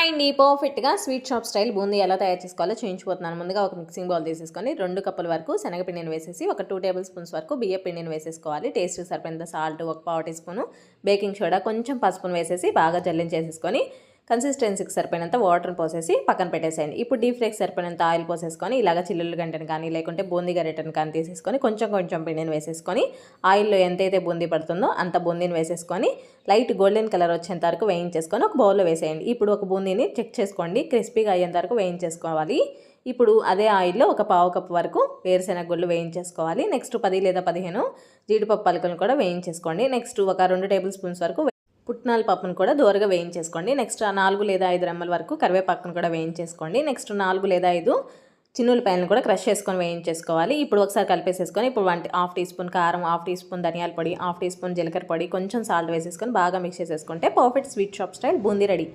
Hi అండి, పర్ఫెక్ట్గా sweet shop style boondi ఎలా తయారు చేసుకోవాలో చూపించబోతున్నాను. ముందుగా ఒక మిక్సింగ్ బౌల్ తీసేసుకొని 2 కప్పుల వరకు శనగపిండిని వేసేసి ఒక 2 టేబుల్ స్పూన్స్ వరకు బియ్య పిండిని వేసేసుకోవాలి. టేస్ట్ సరిపోయినంత సాల్ట్, ఒక పావు టీ స్పూను బేకింగ్ సోడా, కొంచెం పసుపును వేసేసి బాగా జల్లించేసేసుకొని కన్సిస్టెన్సీకి సరిపోయినంత వాటర్ పోసేసి పక్కన పెట్టేసేయండి. ఇప్పుడు డీప్ ఫ్రైకి సరిపోయినంత ఆయిల్ పోసేసుకొని ఇలాగ చిల్లులు గంటను కానీ లేకుంటే బూందీ గరిటెను కానీ తీసేసుకొని కొంచెం కొంచెం పిండిని వేసేసుకొని ఆయిల్లో ఎంతైతే బూందీ పడుతుందో అంత బూందీని వేసేసుకొని లైట్ గోల్డెన్ కలర్ వచ్చేంత వరకు వేయించేసుకొని ఒక బౌల్లో వేసేయండి. ఇప్పుడు ఒక బూందీని చెక్ చేసుకోండి, క్రిస్పీగా అయ్యేంత వరకు వేయించేసుకోవాలి. ఇప్పుడు అదే ఆయిల్లో ఒక పావు కప్పు వరకు వేరుశెనగ గుళ్ళు వేయించేసుకోవాలి. నెక్స్ట్ 10 లేదా 15 జీడిపప్పు పలుకులను కూడా వేయించేసుకోండి. నెక్స్ట్ ఒక 2 టేబుల్ స్పూన్స్ వరకు పుట్నాల పప్పును కూడా దోరగా వేయించేసుకోండి. నెక్స్ట్ 4 లేదా 5 రెమ్మల వరకు కరివేపాకును కూడా వేయించేసుకోండి. నెక్స్ట్ 4 లేదా 5 చిన్నులపాయలను కూడా క్రష్ చేసుకొని వేయించేసుకోవాలి. ఇప్పుడు ఒకసారి కలిపేసేసుకొని ఇప్పుడు హాఫ్ టీ స్పూన్ కారం, హాఫ్ టీ స్పూన్ ధనియాల పొడి, హాఫ్ టీ స్పూన్ జీలకర్ర పొడి, కొంచెం సాల్ట్ వేసేసుకొని బాగా మిక్స్ చేసేసుకుంటే perfect sweet shop style boondi ready.